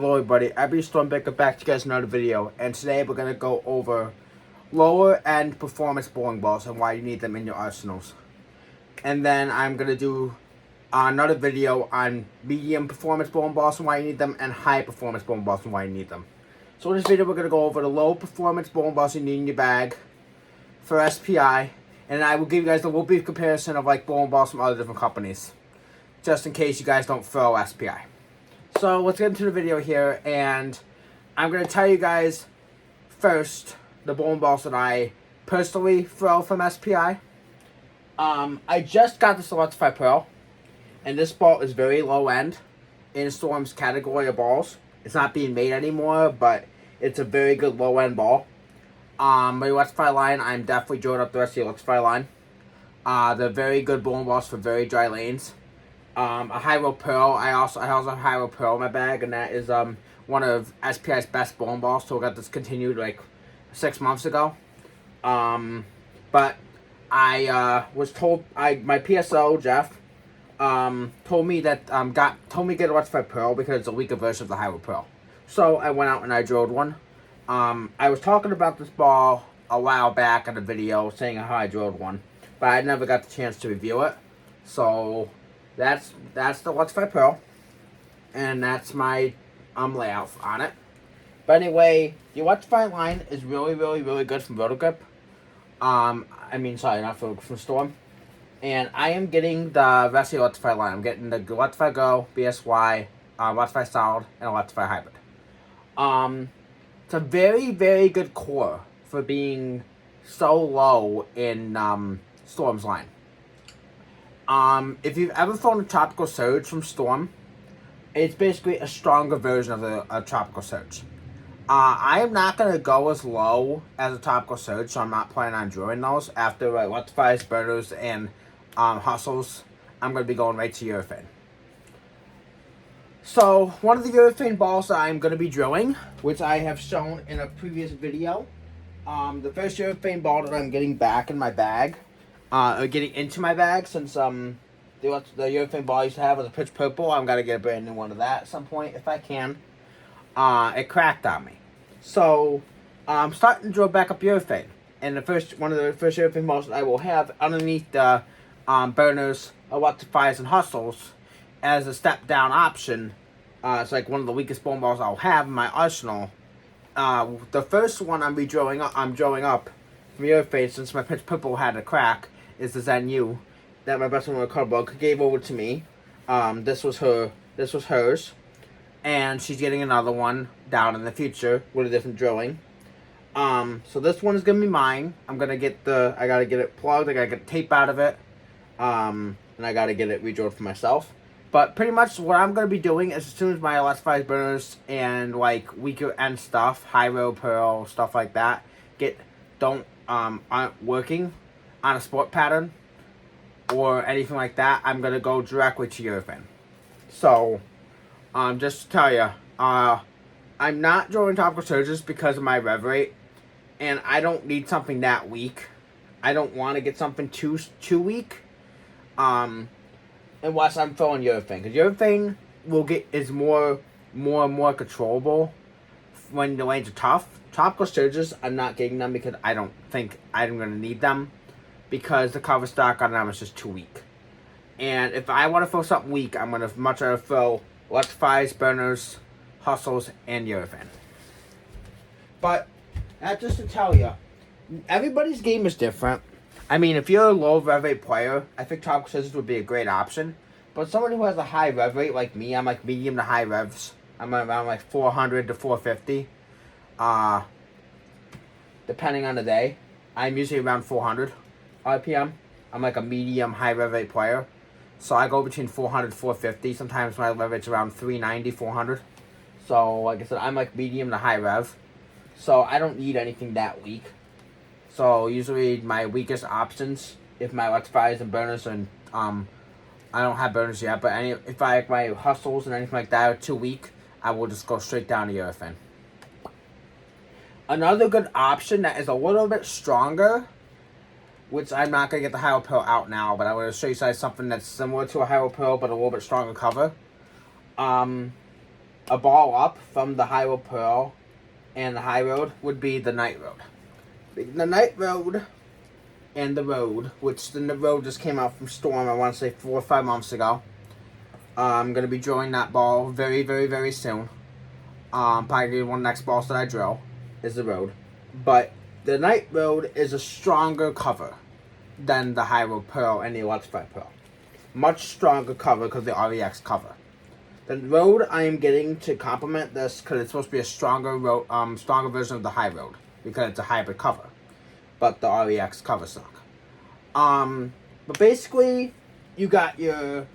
Hello everybody, Abby Stormbaker back to you guys another video, and today we're going to go over lower end performance bowling balls and why you need them in your arsenals. And then I'm going to do another video on medium performance bowling balls and why you need them, and high performance bowling balls and why you need them. So in this video we're going to go over the low performance bowling balls you need in your bag for SPI, and I will give you guys a little brief comparison of like bowling balls from other different companies, just in case you guys don't throw SPI. So let's get into the video here, and I'm going to tell you guys first the bowling balls that I personally throw from SPI. I just got the Electrify Pearl, and this ball is very low end in Storm's category of balls. It's not being made anymore, but it's a very good low end ball. My Electrify line, I'm definitely joining up the rest of the Electrify line. They're very good bowling balls for very dry lanes. A Hyro Pearl. I also have a Hyro Pearl in my bag, and that is one of SPI's best bowling balls. So I got this continued like 6 months ago. But I was told my PSO Jeff told me that told me to get a Electrify Pearl because it's a weaker version of the Hyro Pearl. So I went out and I drilled one. I was talking about this ball a while back in a video saying how I drilled one, but I never got the chance to review it. So that's the Electrify Pearl, and that's my layout on it. But anyway, the Electrify line is really good from Rotogrip. Sorry, not from Storm. And I am getting the rest of the Electrify line. I'm getting the Electrify Go, BSY, Electrify Solid, and Electrify Hybrid. It's a very good core for being so low in Storm's line. If you've ever thrown a Tropical Surge from Storm, it's basically a stronger version of a Tropical Surge. I am not going to go as low as a Tropical Surge, so I'm not planning on drilling those. After Electrifies, Burners, and Hustles, I'm going to be going right to Urethane. So, one of the Urethane balls that I'm going to be drilling, which I have shown in a previous video, the first Urethane ball that I'm getting back in my bag, or getting into my bag, since the urethane ball I used to have was a pitch purple. I'm gonna get a brand new one of that at some point if I can. It cracked on me, so I'm starting to drill back up urethane. And one of the first urethane balls that I will have underneath the Burners, Electrifies, and Hustles as a step down option. It's like one of the weakest bowling balls I'll have in my arsenal. The first one I'm drilling up from urethane, since my pitch purple had a crack, is the Zen U that my best friend with Cardboard gave over to me. This was hers, and she's getting another one down in the future with a different drilling. So this one is gonna be mine. I gotta get it plugged. I gotta get tape out of it, and I gotta get it redrilled for myself. But pretty much what I'm gonna be doing is, as soon as my Electrifies, Burners, and like weaker end stuff, Hyro Pearl, stuff like that, aren't working on a sport pattern or anything like that, I'm gonna go directly to urethane. So, just to tell you, I'm not drilling Tropical Surges because of my rev rate, and I don't need something that weak. I don't want to get something too weak, unless I'm throwing urethane, because urethane is more and more controllable when the lanes are tough. Tropical Surges, I'm not getting them because I don't think I'm going to need them, because the cover stock on them is just too weak. And if I want to throw something weak, I'm going to much rather throw Electrifies, Burners, Hustles, and urethane. But that's just to tell you, everybody's game is different. I mean, if you're a low rev rate player, I think Tropical Surges would be a great option. But someone who has a high rev rate like me, I'm like medium to high revs. I'm around like 400 to 450. Depending on the day, I'm usually around 400 RPM. I'm like a medium high rev rate player, so I go between 400 450. Sometimes my rev rate's around 390 400. So like I said, I'm like medium to high rev, so I don't need anything that weak. So usually my weakest options, if my Electrifies and Burners, and I don't have Burners yet, but if my Hustles and anything like that are too weak, I will just go straight down to urethane. Another good option that is a little bit stronger, which I'm not going to get the Hyro Pearl out now, but I'm going to show you guys something that's similar to a Hyro Pearl, but a little bit stronger cover. a ball up from the High Road Pearl and the High Road would be the Night Road. The Night Road and the Road, which the Road just came out from Storm, I want to say 4 or 5 months ago. I'm going to be drilling that ball very, very, very soon. Probably one of the next balls that I drill is the Road. But the Night Road is a stronger cover than the High Road Pearl and the Electrified Pearl. Much stronger cover because the REX cover. The Road I am getting to complement this because it's supposed to be a stronger stronger version of the High Road because it's a hybrid cover, but the REX cover stock. But basically, you got your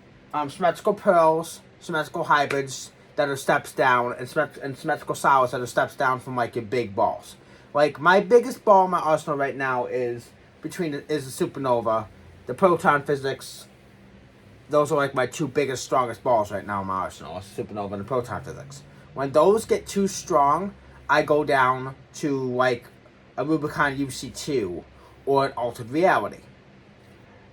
symmetrical pearls, symmetrical hybrids that are steps down, and symmetrical solids that are steps down from like your big balls. Like my biggest ball in my arsenal right now is the Supernova, the Proton Physics. Those are like my two biggest, strongest balls right now in my arsenal, the Supernova and the Proton Physics. When those get too strong, I go down to like a Rubicon UC2 or an Altered Reality.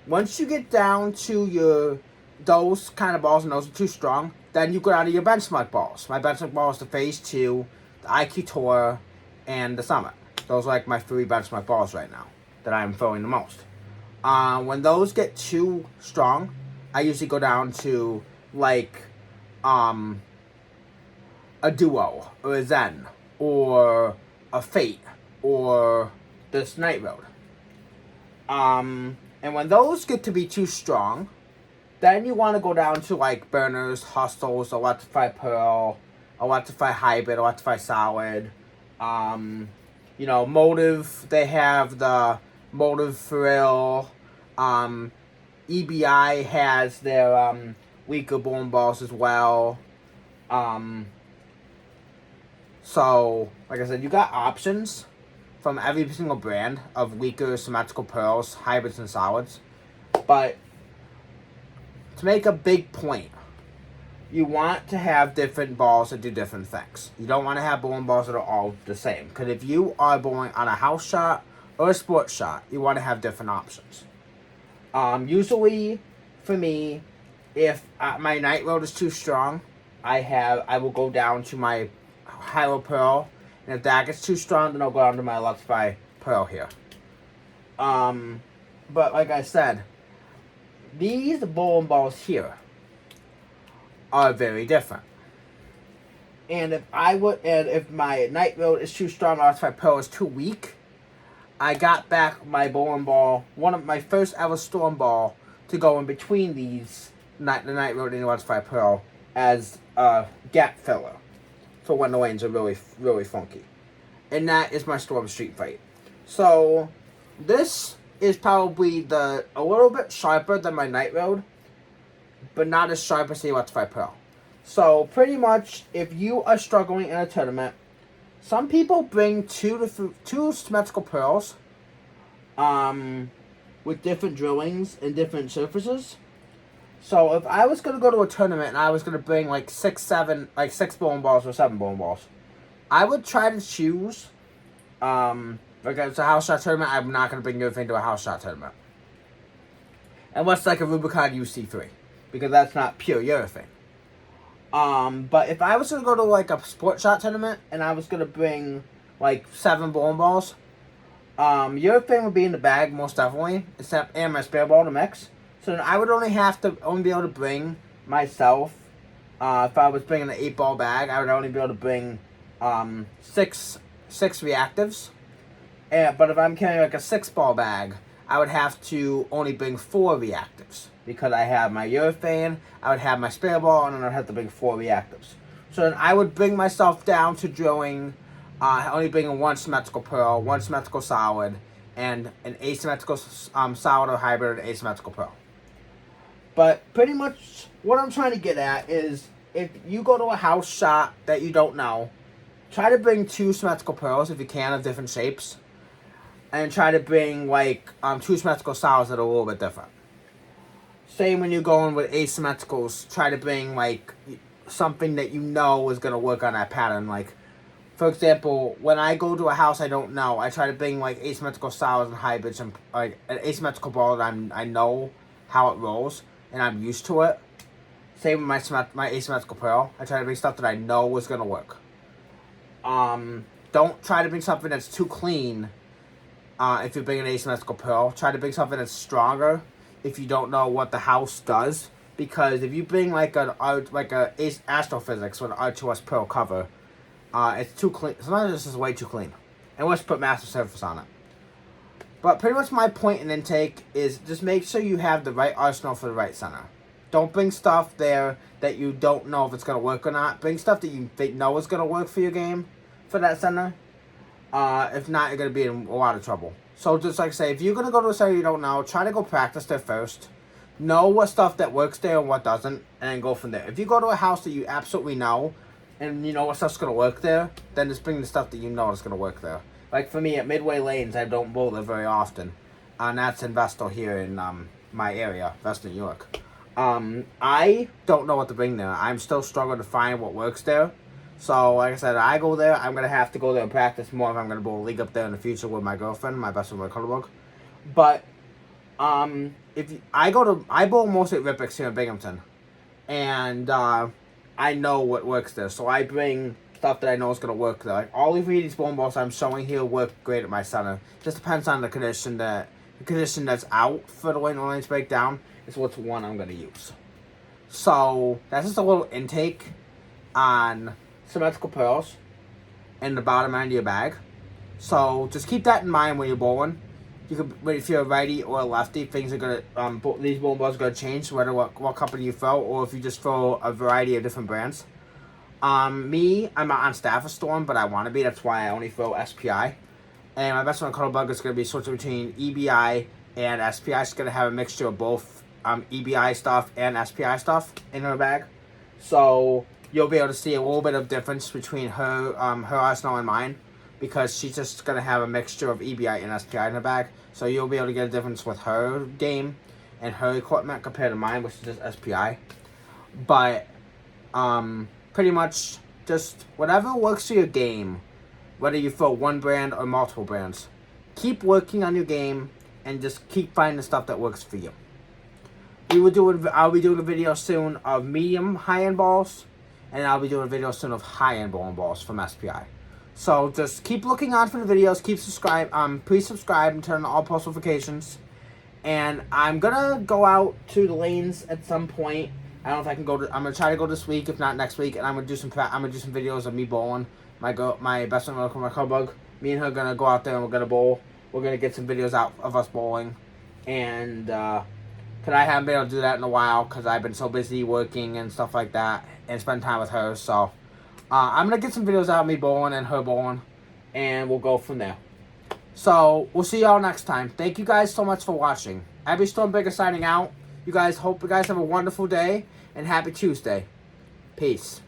Once you get down to those kind of balls and those are too strong, then you go down to your benchmark balls. My benchmark balls the Phase 2, the IQ Tour, and the Summit. Those are like my 3 benchmark balls right now that I'm throwing the most. When those get too strong, I usually go down to like a Duo or a Zen or a Fate or this Night Road. And when those get to be too strong, then you want to go down to like Burners, Hustles, Electrified Pearl, Electrified Hybrid, Electrified Solid. Motive, they have the Motive Thrill. EBI has their weaker bowling balls as well. So, like I said, you got options from every single brand of weaker symmetrical pearls, hybrids, and solids. But to make a big point, you want to have different balls that do different things. You don't want to have bowling balls that are all the same. Because if you are bowling on a house shot or a sports shot, you want to have different options. Usually, for me, if my Night Road is too strong, I will go down to my High Road Pearl. And if that gets too strong, then I'll go down to my Electrified Pearl here. But like I said, these bowling balls here are very different. And if my Night Road is too strong, my Electrified Pearl is too weak, I got back my bowling ball, one of my first ever Storm ball, to go in between the Night Road and the Electrified Pearl as a gap filler for when the lanes are really, really funky. And that is my Storm Street Fight. So, this is probably a little bit sharper than my Night Road, but not as sharp as the Electrified Pearl. So, pretty much, if you are struggling in a tournament, some people bring two symmetrical pearls with different drillings and different surfaces. So if I was going to go to a tournament and I was going to bring like 6 bowling balls or 7 bowling balls, I would try to choose, like it's a house shot tournament, I'm not going to bring everything to a house shot tournament. Unless like a Rubicon UC3, because that's not pure urethane. But if I was going to go to like a sport shot tournament and I was going to bring like 7 bowling balls, urethane would be in the bag most definitely, and my spare ball to mix. So then I would only be able to bring myself, if I was bringing an 8-ball bag, I would only be able to bring 6 reactives. But if I'm carrying like a 6-ball bag, I would have to only bring 4 reactives. Because I have my urethane, I would have my spare ball, and then I'd have to bring 4 reactives. So then I would bring myself down to drilling, only bringing 1 symmetrical pearl, 1 symmetrical solid, and an asymmetrical solid or hybrid and asymmetrical pearl. But pretty much what I'm trying to get at is if you go to a house shot that you don't know, try to bring 2 symmetrical pearls if you can of different shapes. And try to bring like 2 symmetrical solids that are a little bit different. Same when you're going with asymmetricals, try to bring like something that you know is going to work on that pattern. Like, for example, when I go to a house I don't know, I try to bring like asymmetrical solids and hybrids and like an asymmetrical ball that I know how it rolls and I'm used to it. Same with my asymmetrical pearl. I try to bring stuff that I know is gonna work. Don't try to bring something that's too clean. If you bring an asymmetrical pearl, try to bring something that's stronger. If you don't know what the house does, because if you bring like a astrophysics with an R2S pearl cover, it's too clean. Sometimes this is way too clean, and let's put massive surface on it. But pretty much my point in intake is just make sure you have the right arsenal for the right center. Don't bring stuff there that you don't know if it's going to work or not. Bring stuff that you know is going to work for your game, for that center. If not, you're going to be in a lot of trouble. So just like I say, if you're going to go to a center you don't know, try to go practice there first. Know what stuff that works there and what doesn't, and then go from there. If you go to a house that you absolutely know, and you know what stuff's going to work there, then just bring the stuff that you know is going to work there. Like for me, at Midway Lanes, I don't bowl there very often. And that's in Vestal here in my area, Vestal, New York. I don't know what to bring there. I'm still struggling to find what works there. So, like I said, I go there. I'm going to have to go there and practice more if I'm going to bowl a league up there in the future with my girlfriend, my best friend, my Cutterbug. But, I bowl mostly at Rippix here in Binghamton. And, I know what works there. So, I bring stuff that I know is going to work there. Like, all of these bowling balls I'm showing here work great at my center. Just depends on the condition that's out for the way the lanes break down. Is what's one I'm going to use. So, that's just a little intake on symmetrical pearls in the bottom end of your bag. So, just keep that in mind when you're bowling. You could, if you're a righty or a lefty, things are going to, these bowling balls are going to change, no matter what company you throw, or if you just throw a variety of different brands. I'm not on staff of Storm, but I want to be. That's why I only throw SPI. And my best friend Cutterbug is going to be switching between EBI and SPI. She's going to have a mixture of both EBI stuff and SPI stuff in her bag. So you'll be able to see a little bit of difference between her arsenal and mine, because she's just going to have a mixture of EBI and SPI in her bag. So you'll be able to get a difference with her game and her equipment compared to mine, which is just SPI. But pretty much just whatever works for your game, whether you throw one brand or multiple brands, keep working on your game and just keep finding stuff that works for you. I'll be doing a video soon of medium high-end balls, and I'll be doing a video soon of high-end bowling balls from SPI. So just keep looking out for the videos, please subscribe and turn on all post notifications. And I'm gonna go out to the lanes at some point. I don't know if I can go. I'm gonna try to go this week, if not next week, and I'm gonna do some videos of me bowling. My best friend, my Cutterbug. Me and her are gonna go out there and we're gonna bowl. We're gonna get some videos out of us bowling, and cause I haven't been able to do that in a while because I've been so busy working and stuff like that, and spend time with her. So I'm gonna get some videos out of me bowling and her bowling, and we'll go from there. So we'll see y'all next time. Thank you guys so much for watching. Abby Stormbreaker signing out. Hope you guys have a wonderful day and happy Tuesday. Peace.